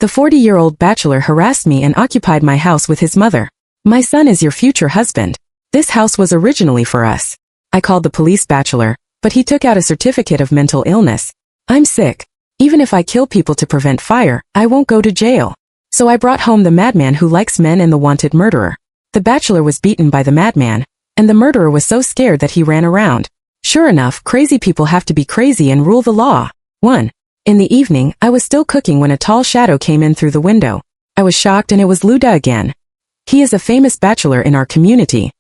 The 40-year-old bachelor harassed me and occupied my house with his mother. My son is your future husband. This house was originally for us. I called the police bachelor, but he took out a certificate of mental illness. I'm sick. Even if I kill people to prevent fire, I won't go to jail. So I brought home the madman who likes men and the wanted murderer. The bachelor was beaten by the madman, and the murderer was so scared that he ran around. Sure enough, crazy people have to be crazy and rule the law. 1. In the evening, I was still cooking when a tall shadow came in through the window. I was shocked and it was Luda again. He is a famous bachelor in our community.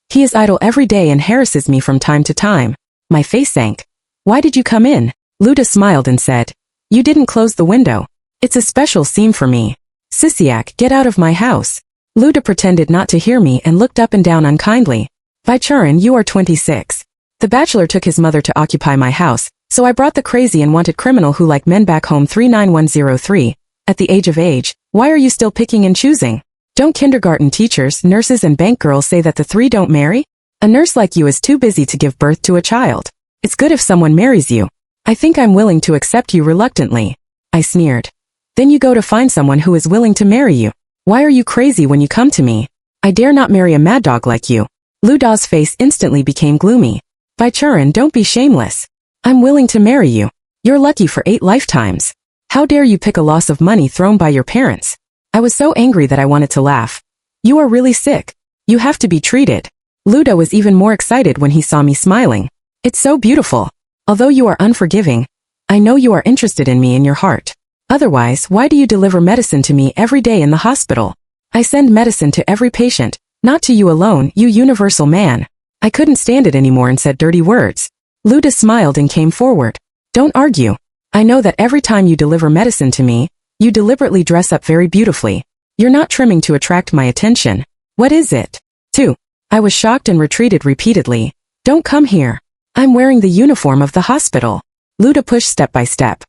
He is idle every day and harasses me from time to time. My face sank. Why did you come in? Luda smiled and said, you didn't close the window. It's a special scene for me. Sisiak, get out of my house. Luda pretended not to hear me and looked up and down unkindly. Vichurin, you are 26. The bachelor took his mother to occupy my house, so I brought the crazy and wanted criminal who like men back home 39103. At the age, why are you still picking and choosing? Don't kindergarten teachers, nurses and bank girls say that the three don't marry? A nurse like you is too busy to give birth to a child. It's good if someone marries you. I think I'm willing to accept you reluctantly. I sneered. Then you go to find someone who is willing to marry you. Why are you crazy when you come to me? I dare not marry a mad dog like you. Luda's face instantly became gloomy. Vichurin, don't be shameless. I'm willing to marry you. You're lucky for 8 lifetimes. How dare you pick a loss of money thrown by your parents? I was so angry that I wanted to laugh. You are really sick. You have to be treated. Luda was even more excited when he saw me smiling. It's so beautiful. Although you are unforgiving, I know you are interested in me in your heart. Otherwise, why do you deliver medicine to me every day in the hospital? I send medicine to every patient, not to you alone, you universal man. I couldn't stand it anymore and said dirty words. Luda smiled and came forward. Don't argue. I know that every time you deliver medicine to me, you deliberately dress up very beautifully. You're not trimming to attract my attention. What is it? 2. I was shocked and retreated repeatedly. Don't come here. I'm wearing the uniform of the hospital. Luda pushed step by step.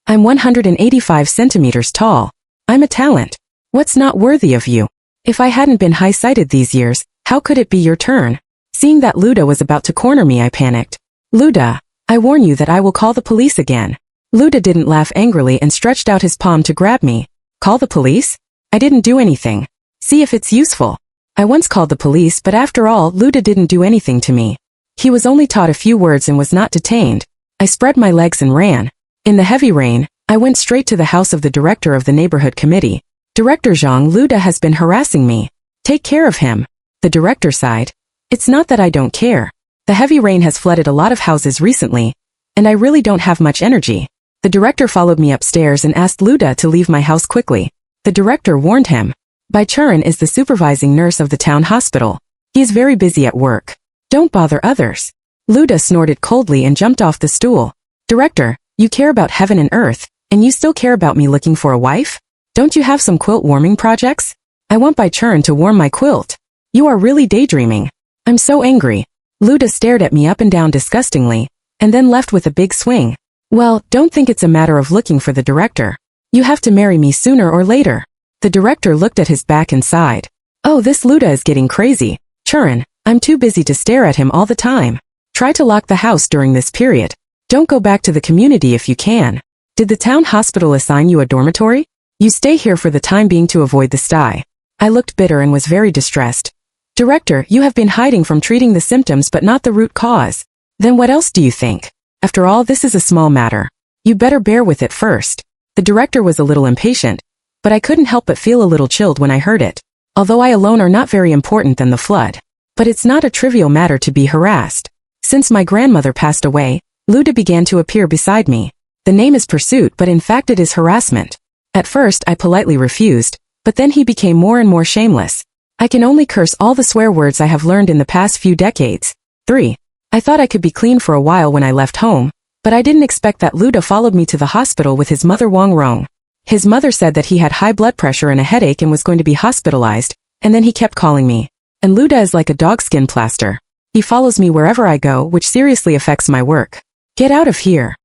I'm 185 centimeters tall. I'm a talent. What's not worthy of you? If I hadn't been high-sighted these years, how could it be your turn? Seeing that Luda was about to corner me, I panicked. Luda, I warn you that I will call the police again. Luda didn't laugh angrily and stretched out his palm to grab me. Call the police? I didn't do anything. See if it's useful. I once called the police, but after all, Luda didn't do anything to me. He was only taught a few words and was not detained. I spread my legs and ran. In the heavy rain, I went straight to the house of the director of the neighborhood committee. Director Zhang, Luda has been harassing me. Take care of him. The director sighed. It's not that I don't care. The heavy rain has flooded a lot of houses recently, and I really don't have much energy. The director followed me upstairs and asked Luda to leave my house quickly. The director warned him. Vichurin is the supervising nurse of the town hospital. He is very busy at work. Don't bother others. Luda snorted coldly and jumped off the stool. Director, you care about heaven and earth, and you still care about me looking for a wife? Don't you have some quilt warming projects? I want Vichurin to warm my quilt. You are really daydreaming. I'm so angry. Luda stared at me up and down disgustingly, and then left with a big swing. Well, don't think it's a matter of looking for the director. You have to marry me sooner or later. The director looked at his back and sighed. Oh, this Luda is getting crazy. Churin, I'm too busy to stare at him all the time. Try to lock the house during this period. Don't go back to the community if you can. Did the town hospital assign you a dormitory? You stay here for the time being to avoid the sty. I looked bitter and was very distressed. Director, you have been hiding from treating the symptoms but not the root cause. Then what else do you think? After all, this is a small matter. You better bear with it first. The director was a little impatient, but I couldn't help but feel a little chilled when I heard it. Although I alone are not very important than the flood. But it's not a trivial matter to be harassed. Since my grandmother passed away, Luda began to appear beside me. The name is pursuit, but in fact it is harassment. At first I politely refused, but then he became more and more shameless. I can only curse all the swear words I have learned in the past few decades. 3. I thought I could be clean for a while when I left home, but I didn't expect that Luda followed me to the hospital with his mother Wang Rong. His mother said that he had high blood pressure and a headache and was going to be hospitalized, and then he kept calling me. And Luda is like a dogskin plaster. He follows me wherever I go, which seriously affects my work. Get out of here.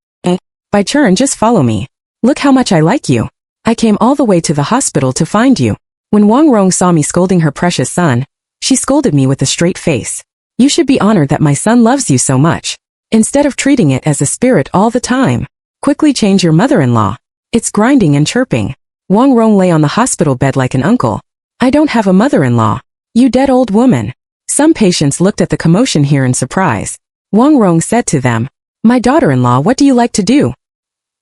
Vichurin, just follow me. Look how much I like you. I came all the way to the hospital to find you. When Wang Rong saw me scolding her precious son, she scolded me with a straight face. You should be honored that my son loves you so much. Instead of treating it as a spirit all the time. Quickly change your mother-in-law. It's grinding and chirping. Wang Rong lay on the hospital bed like an uncle. I don't have a mother-in-law. You dead old woman. Some patients looked at the commotion here in surprise. Wang Rong said to them, my daughter-in-law, what do you like to do?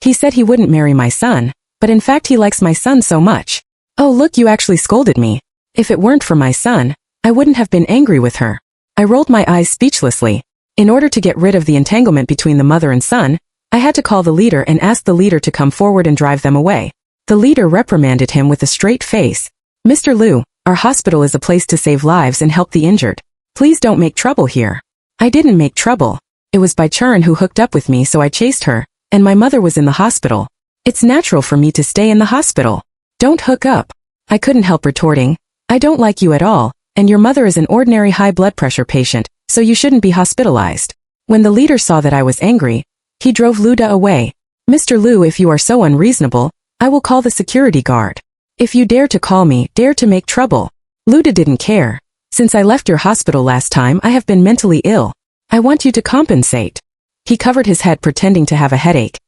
He said he wouldn't marry my son, but in fact he likes my son so much. Oh look, you actually scolded me. If it weren't for my son, I wouldn't have been angry with her. I rolled my eyes speechlessly. In order to get rid of the entanglement between the mother and son, I had to call the leader and ask the leader to come forward and drive them away. The leader reprimanded him with a straight face. Mr. Liu, our hospital is a place to save lives and help the injured. Please don't make trouble here. I didn't make trouble. It was Bai Churan who hooked up with me, so I chased her, and my mother was in the hospital. It's natural for me to stay in the hospital. Don't hook up. I couldn't help retorting. I don't like you at all, and your mother is an ordinary high blood pressure patient, so you shouldn't be hospitalized. When the leader saw that I was angry, he drove Luda away. Mr. Liu, if you are so unreasonable, I will call the security guard. If you dare to call me, dare to make trouble. Luda didn't care. Since I left your hospital last time, I have been mentally ill. I want you to compensate. He covered his head pretending to have a headache.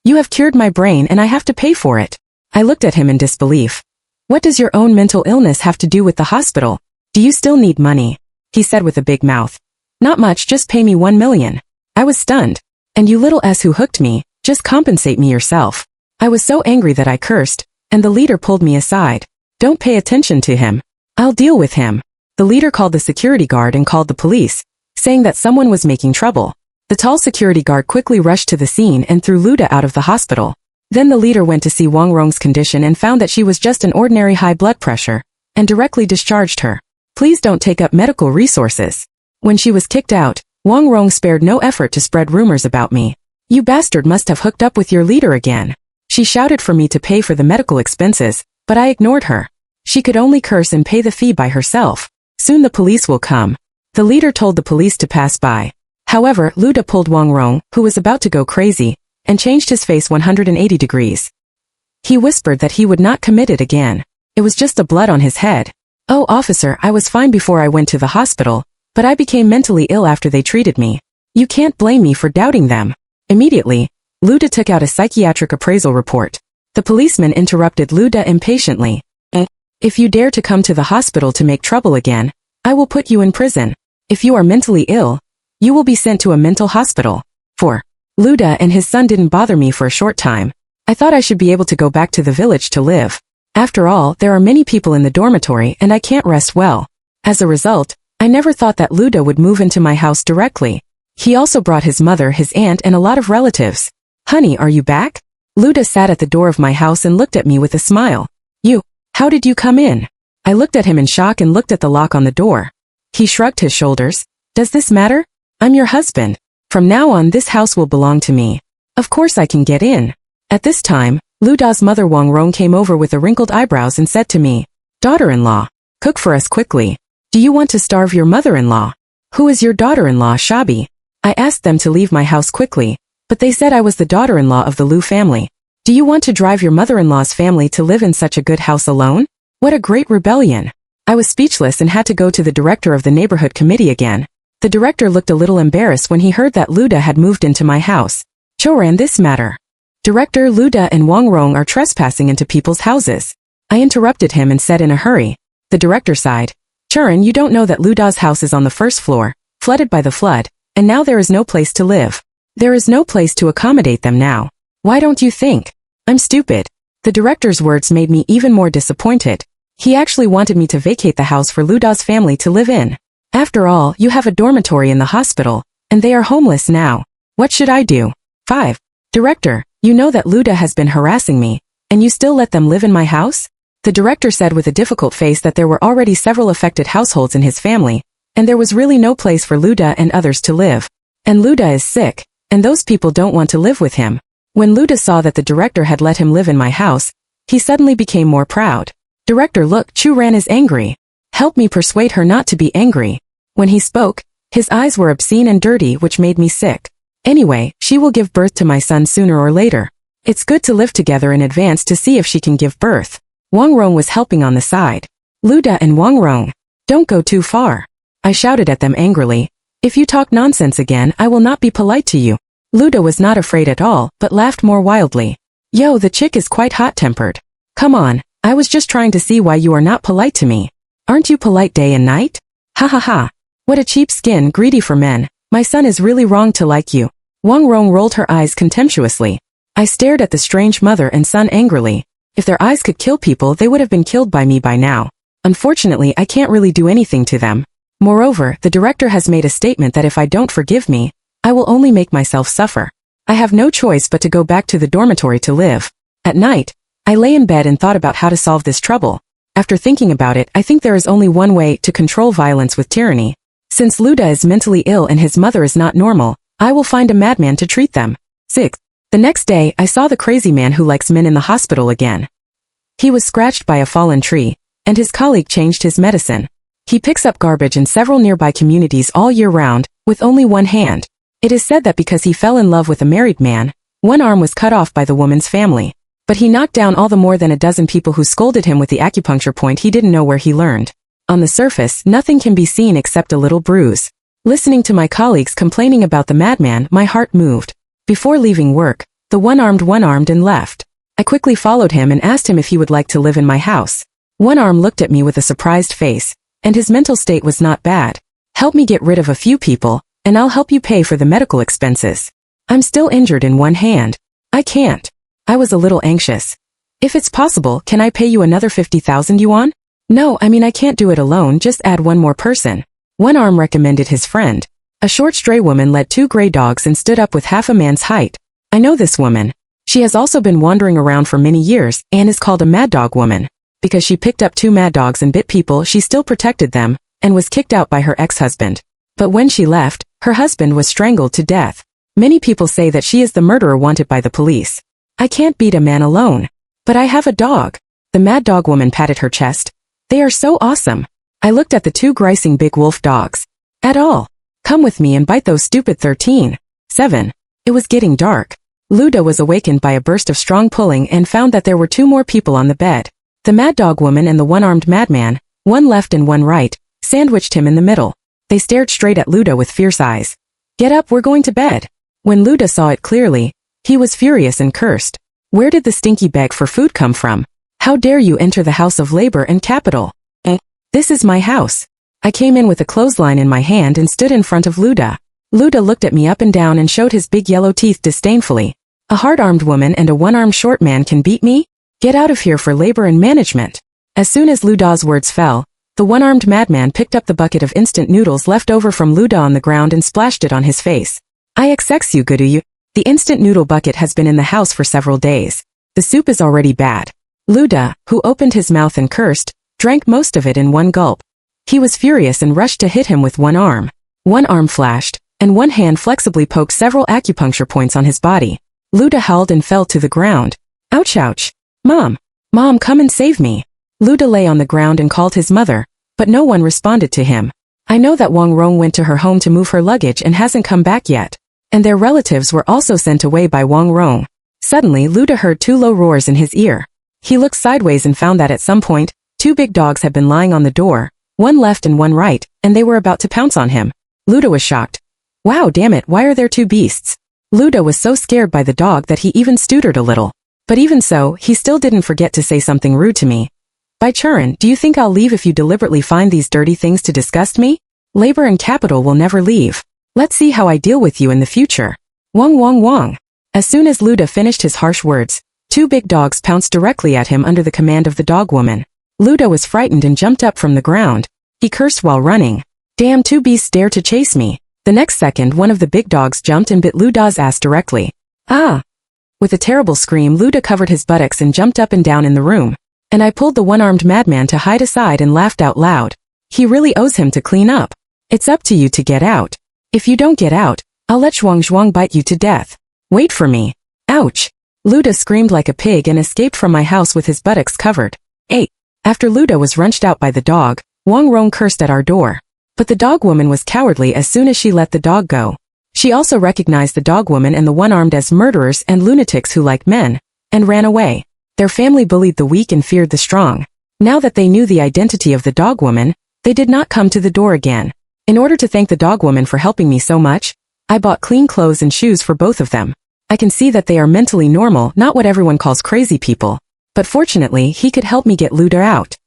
You have cured my brain and I have to pay for it. I looked at him in disbelief. What does your own mental illness have to do with the hospital? Do you still need money? He said with a big mouth. Not much, just pay me 1 million. I was stunned. And you little s who hooked me, just compensate me yourself. I was so angry that I cursed, and the leader pulled me aside. Don't pay attention to him. I'll deal with him. The leader called the security guard and called the police, saying that someone was making trouble. The tall security guard quickly rushed to the scene and threw Luda out of the hospital. Then the leader went to see Wang Rong's condition and found that she was just an ordinary high blood pressure, and directly discharged her. Please don't take up medical resources. When she was kicked out, Wang Rong spared no effort to spread rumors about me. You bastard must have hooked up with your leader again. She shouted for me to pay for the medical expenses, but I ignored her. She could only curse and pay the fee by herself. Soon the police will come. The leader told the police to pass by. However, Luda pulled Wang Rong, who was about to go crazy, and changed his face 180 degrees. He whispered that he would not commit it again. It was just the blood on his head. Oh, officer, I was fine before I went to the hospital, but I became mentally ill after they treated me. You can't blame me for doubting them. Immediately, Luda took out a psychiatric appraisal report. The policeman interrupted Luda impatiently. If you dare to come to the hospital to make trouble again, I will put you in prison. If you are mentally ill, you will be sent to a mental hospital. 4. Luda and his son didn't bother me for a short time. I thought I should be able to go back to the village to live. After all, there are many people in the dormitory and I can't rest well. As a result, I never thought that Luda would move into my house directly. He also brought his mother, his aunt, and a lot of relatives. Honey, are you back? Luda sat at the door of my house and looked at me with a smile. How did you come in? I looked at him in shock and looked at the lock on the door. He shrugged his shoulders. Does this matter? I'm your husband. From now on, this house will belong to me. Of course I can get in. At this time, Luda's mother Wang Rong came over with the wrinkled eyebrows and said to me, Daughter-in-law, cook for us quickly. Do you want to starve your mother-in-law? Who is your daughter-in-law, Shabi? I asked them to leave my house quickly, but they said I was the daughter-in-law of the Liu family. Do you want to drive your mother-in-law's family to live in such a good house alone? What a great rebellion. I was speechless and had to go to the director of the neighborhood committee again. The director looked a little embarrassed when he heard that Luda had moved into my house. Choran, this matter. Director, Luda and Wang Rong are trespassing into people's houses. I interrupted him and said in a hurry. The director sighed. Choran, you don't know that Luda's house is on the first floor, flooded by the flood, and now there is no place to live. There is no place to accommodate them now. Why don't you think? I'm stupid. The director's words made me even more disappointed. He actually wanted me to vacate the house for Luda's family to live in. After all, you have a dormitory in the hospital, and they are homeless now. What should I do? 5. Director, you know that Luda has been harassing me, and you still let them live in my house? The director said with a difficult face that there were already several affected households in his family, and there was really no place for Luda and others to live. And Luda is sick, and those people don't want to live with him. When Luda saw that the director had let him live in my house, he suddenly became more proud. Director, look, Chu Ran is angry. Help me persuade her not to be angry. When he spoke, his eyes were obscene and dirty, which made me sick. Anyway, she will give birth to my son sooner or later. It's good to live together in advance to see if she can give birth. Wang Rong was helping on the side. Luda and Wang Rong, don't go too far. I shouted at them angrily. If you talk nonsense again, I will not be polite to you. Luda was not afraid at all, but laughed more wildly. Yo, the chick is quite hot-tempered. Come on, I was just trying to see why you are not polite to me. Aren't you polite day and night? Ha ha ha. What a cheap skin, greedy for men. My son is really wrong to like you. Wang Rong rolled her eyes contemptuously. I stared at the strange mother and son angrily. If their eyes could kill people, they would have been killed by me by now. Unfortunately, I can't really do anything to them. Moreover, the director has made a statement that if I don't forgive me, I will only make myself suffer. I have no choice but to go back to the dormitory to live. At night, I lay in bed and thought about how to solve this trouble. After thinking about it, I think there is only one way to control violence with tyranny. Since Luda is mentally ill and his mother is not normal, I will find a madman to treat them. 6. The next day, I saw the crazy man who likes men in the hospital again. He was scratched by a fallen tree, and his colleague changed his medicine. He picks up garbage in several nearby communities all year round, with only one hand. It is said that because he fell in love with a married man, one arm was cut off by the woman's family. But he knocked down all the more than a dozen people who scolded him with the acupuncture point he didn't know where he learned. On the surface, nothing can be seen except a little bruise. Listening to my colleagues complaining about the madman, my heart moved. Before leaving work, the one-armed and left. I quickly followed him and asked him if he would like to live in my house. One arm looked at me with a surprised face, and his mental state was not bad. Help me get rid of a few people, and I'll help you pay for the medical expenses. I'm still injured in one hand. I can't. I was a little anxious. If it's possible, can I pay you another 50,000 yuan? No, I can't do it alone, just add one more person. One arm recommended his friend. A short stray woman led 2 gray dogs and stood up with half a man's height. I know this woman. She has also been wandering around for many years and is called a mad dog woman. Because she picked up 2 mad dogs and bit people, she still protected them, and was kicked out by her ex-husband. But when she left, her husband was strangled to death. Many people say that she is the murderer wanted by the police. I can't beat a man alone. But I have a dog. The mad dog woman patted her chest. They are so awesome. I looked at the 2 grising big wolf dogs. At all. Come with me and bite those stupid 13. 7. It was getting dark. Luda was awakened by a burst of strong pulling and found that there were 2 more people on the bed. The mad dog woman and the one-armed madman, one left and one right, sandwiched him in the middle. They stared straight at Luda with fierce eyes. Get up, we're going to bed. When Luda saw it clearly, he was furious and cursed. Where did the stinky bag for food come from? How dare you enter the house of labor and capital? This is my house. I came in with a clothesline in my hand and stood in front of Luda. Luda looked at me up and down and showed his big yellow teeth disdainfully. A hard-armed woman and a one-armed short man can beat me? Get out of here for labor and management. As soon as Luda's words fell, the one-armed madman picked up the bucket of instant noodles left over from Luda on the ground and splashed it on his face. I expect you, Gudu. The instant noodle bucket has been in the house for several days. The soup is already bad. Luda, who opened his mouth and cursed, drank most of it in one gulp. He was furious and rushed to hit him with one arm. One arm flashed, and one hand flexibly poked several acupuncture points on his body. Luda howled and fell to the ground. Ouch ouch. Mom! Mom, come and save me. Luda lay on the ground and called his mother, but no one responded to him. I know that Wang Rong went to her home to move her luggage and hasn't come back yet. And their relatives were also sent away by Wang Rong. Suddenly, Luda heard 2 low roars in his ear. He looked sideways and found that at some point, 2 big dogs had been lying on the door, one left and one right, and they were about to pounce on him. Luda was shocked. Wow, damn it, why are there 2 beasts? Luda was so scared by the dog that he even stuttered a little. But even so, he still didn't forget to say something rude to me. By Churin, do you think I'll leave if you deliberately find these dirty things to disgust me? Labor and capital will never leave. Let's see how I deal with you in the future. Wong wong wong. As soon as Luda finished his harsh words, 2 big dogs pounced directly at him under the command of the dog woman. Luda was frightened and jumped up from the ground. He cursed while running. Damn, 2 beasts dare to chase me. The next second, one of the big dogs jumped and bit Luda's ass directly. Ah! With a terrible scream, Luda covered his buttocks and jumped up and down in the room. And I pulled the one-armed madman to hide aside and laughed out loud. He really owes him to clean up. It's up to you to get out. If you don't get out, I'll let Zhuang Zhuang bite you to death. Wait for me. Ouch! Luda screamed like a pig and escaped from my house with his buttocks covered. 8. After Luda was wrenched out by the dog, Wang Rong cursed at our door. But the dog woman was cowardly as soon as she let the dog go. She also recognized the dog woman and the one-armed as murderers and lunatics who like men, and ran away. Their family bullied the weak and feared the strong. Now that they knew the identity of the dog woman, they did not come to the door again. In order to thank the dog woman for helping me so much, I bought clean clothes and shoes for both of them. I can see that they are mentally normal, not what everyone calls crazy people. but fortunately he could help me get Luda out.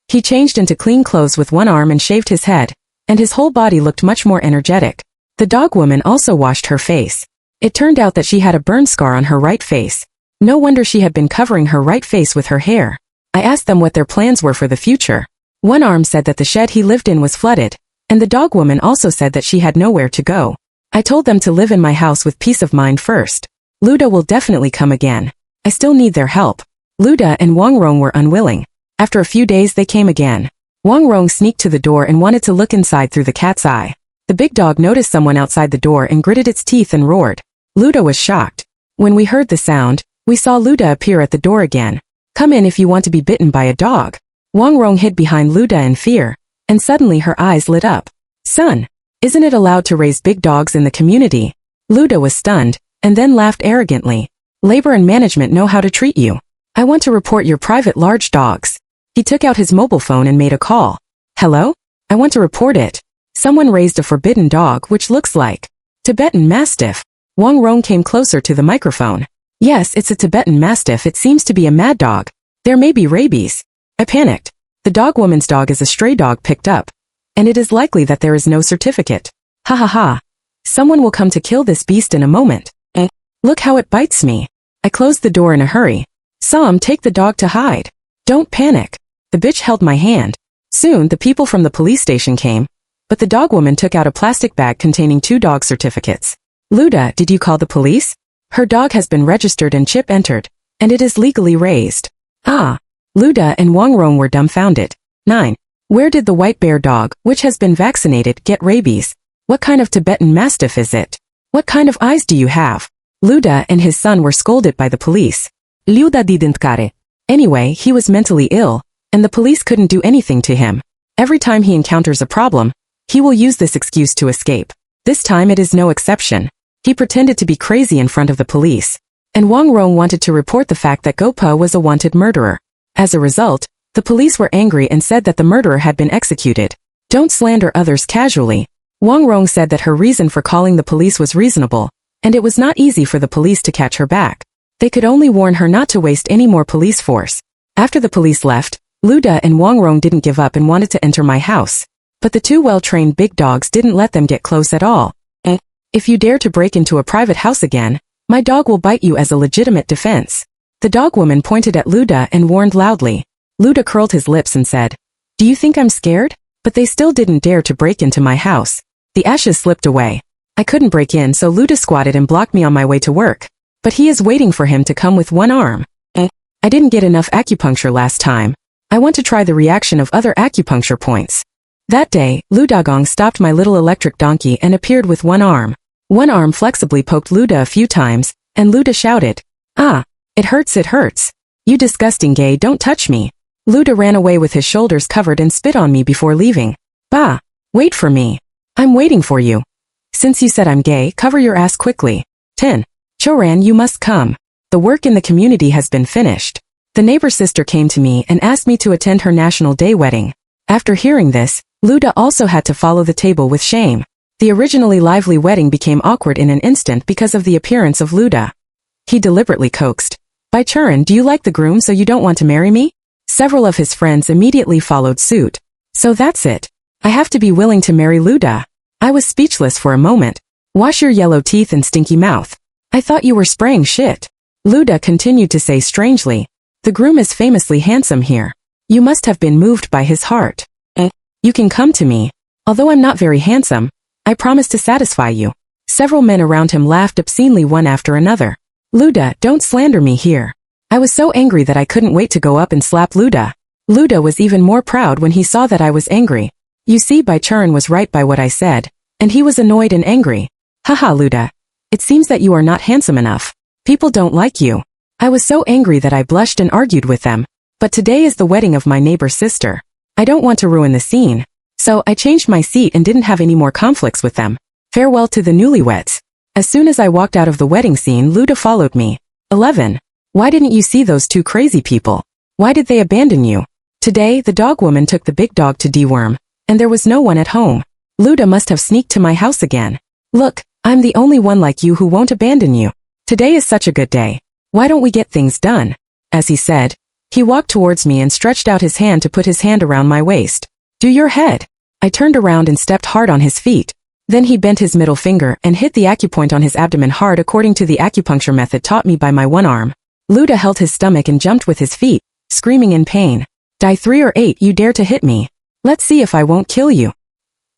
He changed into clean clothes with one arm and shaved his head, and his whole body looked much more energetic. The dog woman also washed her face. It turned out that she had a burn scar on her right face. No wonder she had been covering her right face with her hair. I asked them what their plans were for the future. One arm said that the shed he lived in was flooded, and the dog woman also said that she had nowhere to go. I told them to live in my house with peace of mind first. Luda will definitely come again. I still need their help. Luda and Wang Rong were unwilling. After a few days they came again. Wang Rong sneaked to the door and wanted to look inside through the cat's eye. The big dog noticed someone outside the door and gritted its teeth and roared. Luda was shocked. When we heard the sound, we saw Luda appear at the door again. Come in if you want to be bitten by a dog. Wang Rong hid behind Luda in fear, and suddenly her eyes lit up. Son, isn't it allowed to raise big dogs in the community? Luda was stunned, and then laughed arrogantly. Labor and management know how to treat you. I want to report your private large dogs. He took out his mobile phone and made a call. Hello? I want to report it. Someone raised a forbidden dog which looks like Tibetan Mastiff. Wang Rong came closer to the microphone. Yes, it's a Tibetan Mastiff. It seems to be a mad dog. There may be rabies. I panicked. The dog woman's dog is a stray dog picked up, and it is likely that there is no certificate. Ha ha ha. Someone will come to kill this beast in a moment. Look how it bites me. I closed the door in a hurry. Sam, take the dog to hide. Don't panic. The bitch held my hand. Soon the people from the police station came, but the dog woman took out a plastic bag containing 2 dog certificates. Luda, did you call the police? Her dog has been registered and chip entered, and it is legally raised. Ah. Luda and Wang Rong were dumbfounded. 9. Where did the white bear dog, which has been vaccinated, get rabies? What kind of Tibetan Mastiff is it? What kind of eyes do you have? Luda and his son were scolded by the police. Luda didn't care. Anyway, he was mentally ill, and the police couldn't do anything to him. Every time he encounters a problem, he will use this excuse to escape. This time it is no exception. He pretended to be crazy in front of the police, and Wang Rong wanted to report the fact that Gopa was a wanted murderer. As a result, the police were angry and said that the murderer had been executed. Don't slander others casually. Wang Rong said that her reason for calling the police was reasonable, and it was not easy for the police to catch her back. They could only warn her not to waste any more police force. After the police left, Luda and Wang Rong didn't give up and wanted to enter my house. But the 2 well-trained big dogs didn't let them get close at all. If you dare to break into a private house again, my dog will bite you as a legitimate defense. The dog woman pointed at Luda and warned loudly. Luda curled his lips and said, Do you think I'm scared? But they still didn't dare to break into my house. The ashes slipped away. I couldn't break in, so Luda squatted and blocked me on my way to work. But he is waiting for him to come with one arm. I didn't get enough acupuncture last time. I want to try the reaction of other acupuncture points. That day, Ludagong stopped my little electric donkey and appeared with one arm. One arm flexibly poked Luda a few times, and Luda shouted, Ah, it hurts, it hurts. You disgusting gay, don't touch me. Luda ran away with his shoulders covered and spit on me before leaving. Bah, wait for me. I'm waiting for you. Since you said I'm gay, cover your ass quickly. 10. Choran, you must come. The work in the community has been finished. The neighbor's sister came to me and asked me to attend her National Day wedding. After hearing this, Luda also had to follow the table with shame. The originally lively wedding became awkward in an instant because of the appearance of Luda. He deliberately coaxed. By Churin, do you like the groom so you don't want to marry me? Several of his friends immediately followed suit. So that's it. I have to be willing to marry Luda. I was speechless for a moment. Wash your yellow teeth and stinky mouth. I thought you were spraying shit. Luda continued to say strangely. The groom is famously handsome here. You must have been moved by his heart. You can come to me. Although I'm not very handsome, I promise to satisfy you. Several men around him laughed obscenely one after another. Luda, don't slander me here. I was so angry that I couldn't wait to go up and slap Luda. Luda was even more proud when he saw that I was angry. You see, Baichuran was right by what I said, and he was annoyed and angry. Haha, Luda. It seems that you are not handsome enough. People don't like you. I was so angry that I blushed and argued with them. But today is the wedding of my neighbor's sister. I don't want to ruin the scene. So I changed my seat and didn't have any more conflicts with them. Farewell to the newlyweds. As soon as I walked out of the wedding scene, Luda followed me. 11. Why didn't you see those 2 crazy people? Why did they abandon you? Today, the dog woman took the big dog to deworm, and there was no one at home. Luda must have sneaked to my house again. Look, I'm the only one like you who won't abandon you. Today is such a good day. Why don't we get things done? As he said, He walked towards me and stretched out his hand to put his hand around my waist. Do your head. I turned around and stepped hard on his feet. Then he bent his middle finger and hit the acupoint on his abdomen hard according to the acupuncture method taught me by my one arm. Luda held his stomach and jumped with his feet, screaming in pain. Die 3 or 8, you dare to hit me. Let's see if I won't kill you.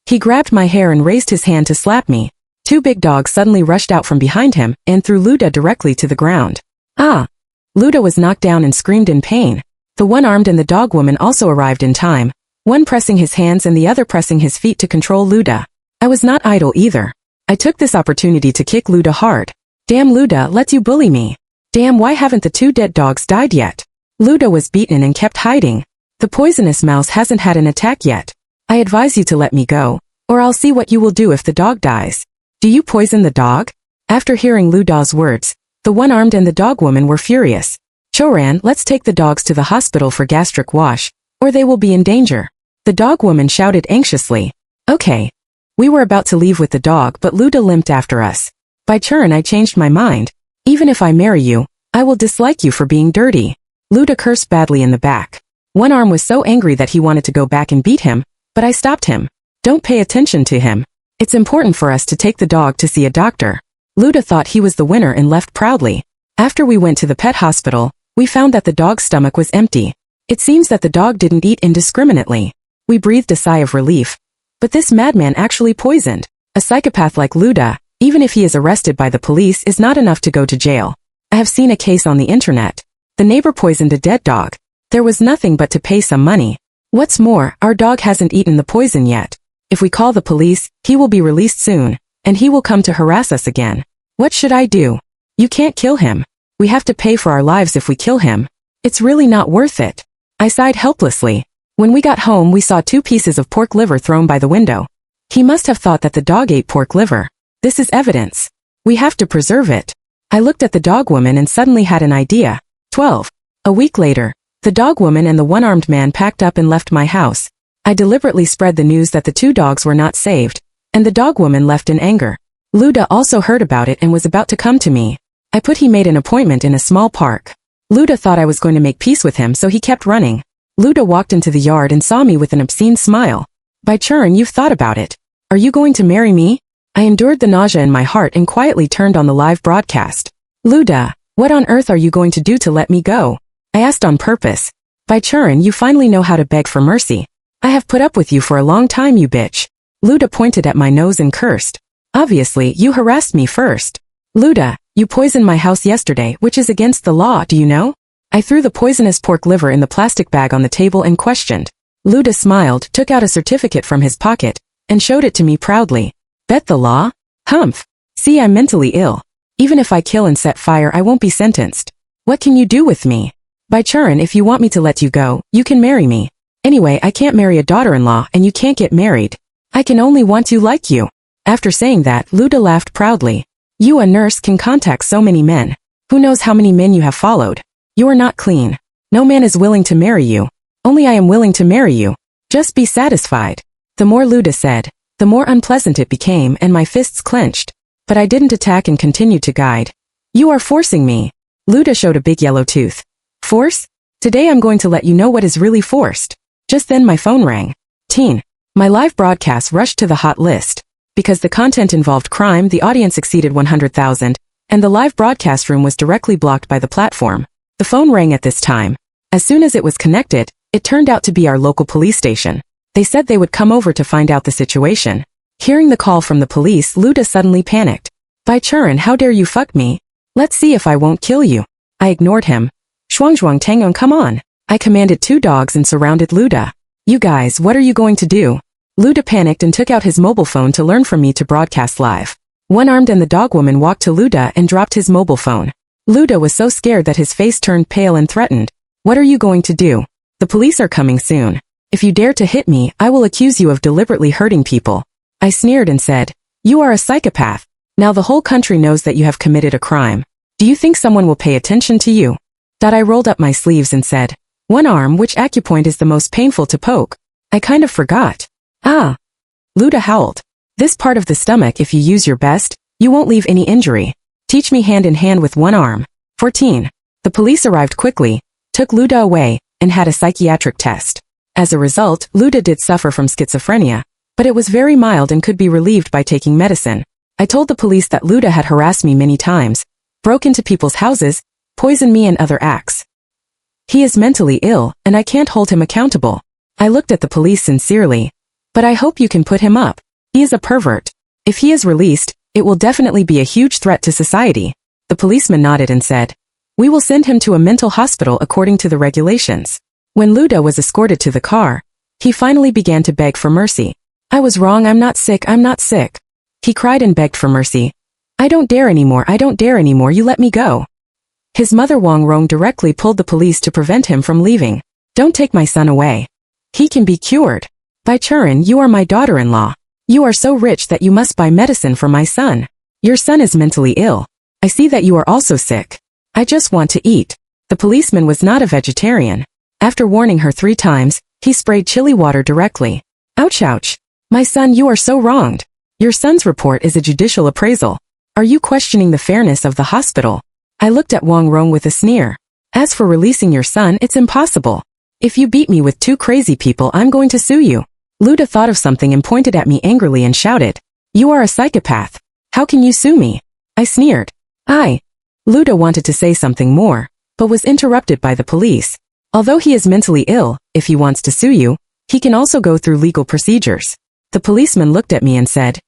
He grabbed my hair and raised his hand to slap me. 2 big dogs suddenly rushed out from behind him and threw Luda directly to the ground. Ah! Luda was knocked down and screamed in pain. The one-armed and the dog woman also arrived in time, one pressing his hands and the other pressing his feet to control Luda. I was not idle either. I took this opportunity to kick Luda hard. Damn, Luda lets you bully me. Damn, why haven't the 2 dead dogs died yet? Luda was beaten and kept hiding. The poisonous mouse hasn't had an attack yet. I advise you to let me go, or I'll see what you will do if the dog dies. Do you poison the dog? After hearing Luda's words, the one-armed and the dog woman were furious. Choran, let's take the dogs to the hospital for gastric wash, or they will be in danger. The dog woman shouted anxiously. Okay. We were about to leave with the dog, but Luda limped after us. By turn, I changed my mind. Even if I marry you, I will dislike you for being dirty. Luda cursed badly in the back. One arm was so angry that he wanted to go back and beat him, but I stopped him. Don't pay attention to him. It's important for us to take the dog to see a doctor. Luda thought he was the winner and left proudly. After we went to the pet hospital, we found that the dog's stomach was empty. It seems that the dog didn't eat indiscriminately. We breathed a sigh of relief. But this madman actually poisoned. A psychopath like Luda, even if he is arrested by the police, is not enough to go to jail. I have seen a case on the internet. The neighbor poisoned a dead dog. There was nothing but to pay some money. What's more, our dog hasn't eaten the poison yet. If we call the police, he will be released soon, and he will come to harass us again. What should I do? You can't kill him. We have to pay for our lives if we kill him. It's really not worth it. I sighed helplessly. When we got home, we saw 2 pieces of pork liver thrown by the window. He must have thought that the dog ate pork liver. This is evidence. We have to preserve it. I looked at the dog woman and suddenly had an idea. 12. A week later, the dog woman and the one-armed man packed up and left my house. I deliberately spread the news that the 2 dogs were not saved, and the dog woman left in anger. Luda also heard about it and was about to come to me. He made an appointment in a small park. Luda thought I was going to make peace with him, so he kept running. Luda walked into the yard and saw me with an obscene smile. By turn, you've thought about it. Are you going to marry me? I endured the nausea in my heart and quietly turned on the live broadcast. Luda, what on earth are you going to do to let me go? I asked on purpose. By turn, you finally know how to beg for mercy. I have put up with you for a long time, you bitch. Luda pointed at my nose and cursed. Obviously, you harassed me first. Luda, you poisoned my house yesterday, which is against the law, do you know? I threw the poisonous pork liver in the plastic bag on the table and questioned. Luda smiled, took out a certificate from his pocket, and showed it to me proudly. Bet the law? Humph. See, I'm mentally ill. Even if I kill and set fire, I won't be sentenced. What can you do with me? By turn, if you want me to let you go, you can marry me. Anyway, I can't marry a daughter-in-law and you can't get married. I can only want you like you. After saying that, Luda laughed proudly. You, a nurse, can contact so many men. Who knows how many men you have followed? You are not clean. No man is willing to marry you. Only I am willing to marry you. Just be satisfied. The more Luda said, the more unpleasant it became and my fists clenched. But I didn't attack and continued to guide. You are forcing me. Luda showed a big yellow tooth. Force? Today I'm going to let you know what is really forced. Just then my phone rang. Teen. My live broadcast rushed to the hot list. Because the content involved crime, the audience exceeded 100,000, and the live broadcast room was directly blocked by the platform. The phone rang at this time. As soon as it was connected, it turned out to be our local police station. They said they would come over to find out the situation. Hearing the call from the police, Luda suddenly panicked. By Churin, how dare you fuck me? Let's see if I won't kill you. I ignored him. Shuangzhuang Tangyong, come on. I commanded 2 dogs and surrounded Luda. You guys, what are you going to do? Luda panicked and took out his mobile phone to learn from me to broadcast live. One-armed and the dog woman walked to Luda and dropped his mobile phone. Luda was so scared that his face turned pale and threatened. What are you going to do? The police are coming soon. If you dare to hit me, I will accuse you of deliberately hurting people. I sneered and said, you are a psychopath. Now the whole country knows that you have committed a crime. Do you think someone will pay attention to you? I rolled up my sleeves and said, one arm, which acupoint is the most painful to poke? I kind of forgot. Ah. Luda howled. This part of the stomach, if you use your best, you won't leave any injury. Teach me hand in hand with one arm. 14. The police arrived quickly. took Luda away, and had a psychiatric test. As a result, Luda did suffer from schizophrenia, but it was very mild and could be relieved by taking medicine. I told the police that Luda had harassed me many times, broke into people's houses, poisoned me and other acts. He is mentally ill, and I can't hold him accountable. I looked at the police sincerely. But I hope you can put him up. He is a pervert. If he is released, it will definitely be a huge threat to society. The policeman nodded and said, "We will send him to a mental hospital according to the regulations." When Luda was escorted to the car, he finally began to beg for mercy. "I was wrong, I'm not sick, I'm not sick." He cried and begged for mercy. "I don't dare anymore, I don't dare anymore, you let me go." His mother Wang Rong directly pulled the police to prevent him from leaving. "Don't take my son away. He can be cured. Bai Churin, you are my daughter-in-law. You are so rich that you must buy medicine for my son. Your son is mentally ill. I see that you are also sick. I just want to eat." The policeman was not a vegetarian. After warning her 3 times, he sprayed chili water directly. "Ouch, ouch. My son, you are so wronged. Your son's report is a judicial appraisal. Are you questioning the fairness of the hospital?" I looked at Wang Rong with a sneer. "As for releasing your son, it's impossible. If you beat me with 2 crazy people, I'm going to sue you." Luda thought of something and pointed at me angrily and shouted, "You are a psychopath. How can you sue me?" I sneered. Luda wanted to say something more, but was interrupted by the police. Although he is mentally ill, if he wants to sue you, he can also go through legal procedures. The policeman looked at me and said,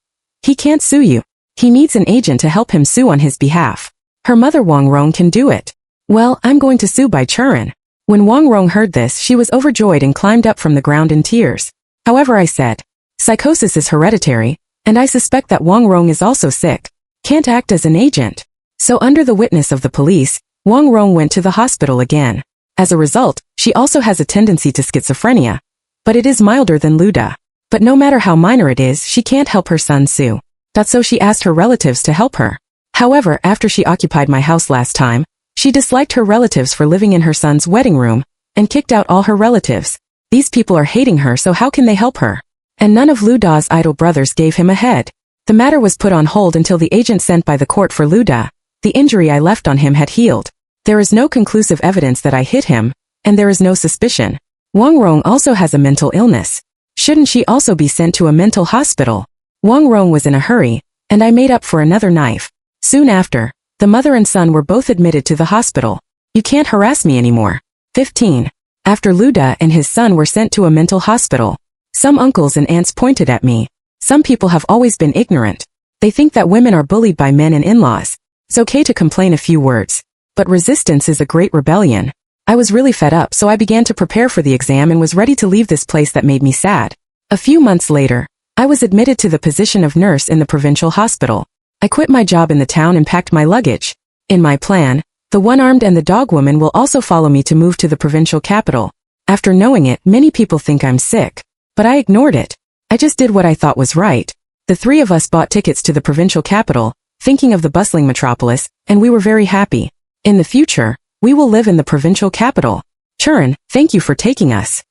"He can't sue you. He needs an agent to help him sue on his behalf. Her mother Wang Rong can do it." "Well, I'm going to sue Bai Churin." When Wang Rong heard this, she was overjoyed and climbed up from the ground in tears. However, I said, "Psychosis is hereditary, and I suspect that Wang Rong is also sick. Can't act as an agent." So under the witness of the police, Wang Rong went to the hospital again. As a result, she also has a tendency to schizophrenia, but it is milder than Luda. But no matter how minor it is, she can't help her son Sue. So she asked her relatives to help her. However, after she occupied my house last time, she disliked her relatives for living in her son's wedding room, and kicked out all her relatives. These people are hating her, so how can they help her? And none of Luda's idol brothers gave him a head. The matter was put on hold until the agent sent by the court for Luda. The injury I left on him had healed. There is no conclusive evidence that I hit him, and there is no suspicion. Wang Rong also has a mental illness. Shouldn't she also be sent to a mental hospital? Wang Rong was in a hurry, and I made up for another knife. Soon after, the mother and son were both admitted to the hospital. "You can't harass me anymore." 15. After Luda and his son were sent to a mental hospital, some uncles and aunts pointed at me. Some people have always been ignorant. They think that women are bullied by men and in-laws. It's okay to complain a few words, but resistance is a great rebellion. I was really fed up, so I began to prepare for the exam and was ready to leave this place that made me sad. A few months later, I was admitted to the position of nurse in the provincial hospital. I quit my job in the town and packed my luggage. In my plan, the one-armed and the dog woman will also follow me to move to the provincial capital. After knowing it, many people think I'm sick, but I ignored it. I just did what I thought was right. The 3 of us bought tickets to the provincial capital, thinking of the bustling metropolis, and we were very happy. In the future, we will live in the provincial capital. "Churin, thank you for taking us."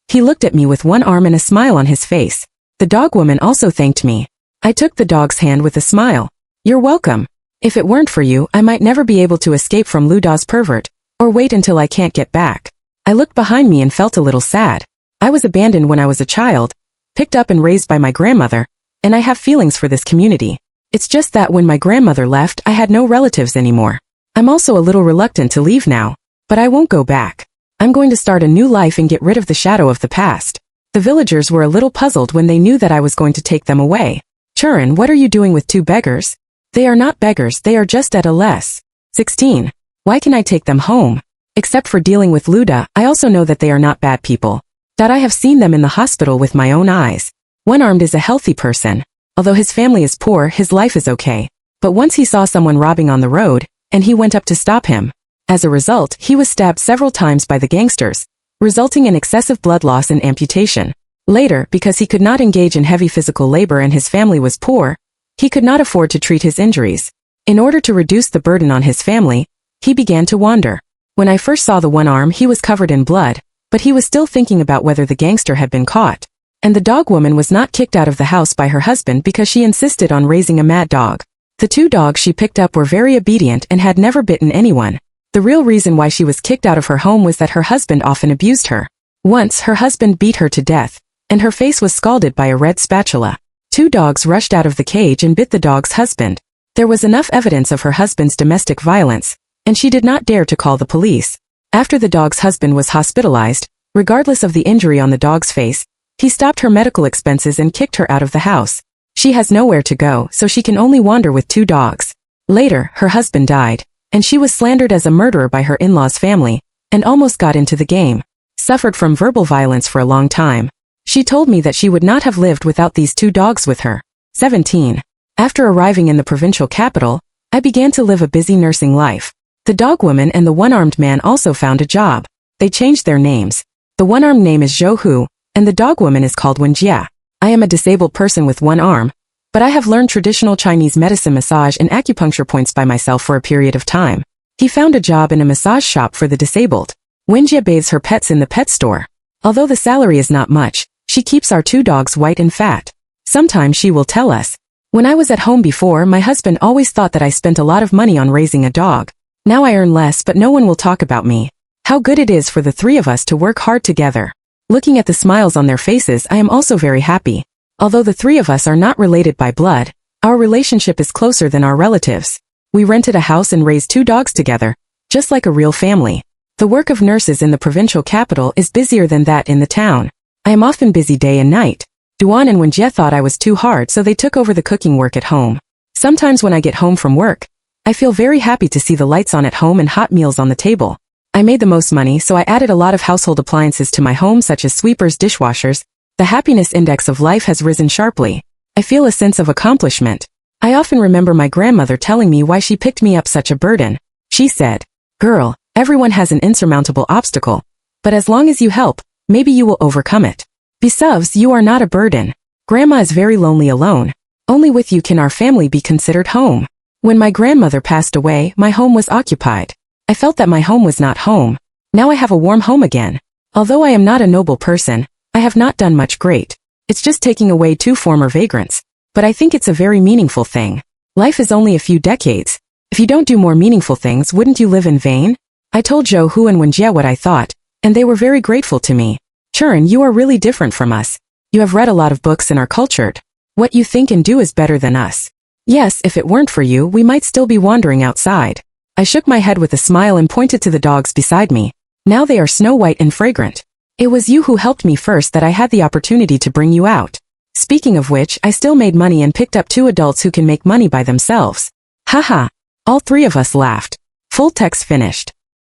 He looked at me with one arm and a smile on his face. The dog woman also thanked me. I took the dog's hand with a smile. "You're welcome. If it weren't for you, I might never be able to escape from Luda's pervert, or wait until I can't get back." I looked behind me and felt a little sad. I was abandoned when I was a child, picked up and raised by my grandmother, and I have feelings for this community. It's just that when my grandmother left, I had no relatives anymore. I'm also a little reluctant to leave now, but I won't go back. I'm going to start a new life and get rid of the shadow of the past. The villagers were a little puzzled when they knew that I was going to take them away. "Churin, what are you doing with 2 beggars?" "They are not beggars, they are just at a less." 16. Why can I take them home? Except for dealing with Luda, I also know that they are not bad people. That I have seen them in the hospital with my own eyes. One-armed is a healthy person. Although his family is poor, his life is okay. But once he saw someone robbing on the road, and he went up to stop him. As a result, he was stabbed several times by the gangsters, resulting in excessive blood loss and amputation. Later, because he could not engage in heavy physical labor and his family was poor, he could not afford to treat his injuries. In order to reduce the burden on his family, he began to wander. When I first saw the one arm, he was covered in blood, but he was still thinking about whether the gangster had been caught. And the dog woman was not kicked out of the house by her husband because she insisted on raising a mad dog. The 2 dogs she picked up were very obedient and had never bitten anyone. The real reason why she was kicked out of her home was that her husband often abused her. Once, her husband beat her to death, and her face was scalded by a red spatula. 2 dogs rushed out of the cage and bit the dog's husband. There was enough evidence of her husband's domestic violence, and she did not dare to call the police. After the dog's husband was hospitalized, regardless of the injury on the dog's face, he stopped her medical expenses and kicked her out of the house. She has nowhere to go, so she can only wander with 2 dogs. Later, her husband died, and she was slandered as a murderer by her in-laws' family, and almost got into the game. Suffered from verbal violence for a long time. She told me that she would not have lived without these 2 dogs with her. 17. After arriving in the provincial capital, I began to live a busy nursing life. The dog woman and the one-armed man also found a job. They changed their names. The one-armed name is Zhou Hu, and the dog woman is called Wenjia. I am a disabled person with 1 arm, but I have learned traditional Chinese medicine, massage and acupuncture points by myself for a period of time. He found a job in a massage shop for the disabled. Wenjia bathes her pets in the pet store. Although the salary is not much, she keeps our 2 dogs white and fat. Sometimes she will tell us, "When I was at home before, my husband always thought that I spent a lot of money on raising a dog. Now I earn less, but no one will talk about me. How good it is for the 3 of us to work hard together." Looking at the smiles on their faces, I am also very happy. Although the 3 of us are not related by blood, our relationship is closer than our relatives. We rented a house and raised 2 dogs together, just like a real family. The work of nurses in the provincial capital is busier than that in the town. I am often busy day and night. Duan and Wenjie thought I was too hard, so they took over the cooking work at home. Sometimes when I get home from work, I feel very happy to see the lights on at home and hot meals on the table. I made the most money, so I added a lot of household appliances to my home, such as sweepers, dishwashers. The happiness index of life has risen sharply. I feel a sense of accomplishment. I often remember my grandmother telling me why she picked me up such a burden. She said, "Girl, everyone has an insurmountable obstacle, but as long as you help, maybe you will overcome it. Besides, you are not a burden. Grandma is very lonely alone. Only with you can our family be considered home." When my grandmother passed away, my home was occupied. I felt that my home was not home. Now I have a warm home again. Although I am not a noble person, I have not done much great. It's just taking away 2 former vagrants. But I think it's a very meaningful thing. Life is only a few decades. If you don't do more meaningful things, wouldn't you live in vain? I told Zhou Hu and Wenjie what I thought, and they were very grateful to me. "Churn, you are really different from us. You have read a lot of books and are cultured. What you think and do is better than us. Yes, if it weren't for you, we might still be wandering outside." I shook my head with a smile and pointed to the dogs beside me. Now they are snow white and fragrant. It was you who helped me first that I had the opportunity to bring you out. Speaking of which, I still made money and picked up 2 adults who can make money by themselves. Haha. All 3 of us laughed. Full text finished.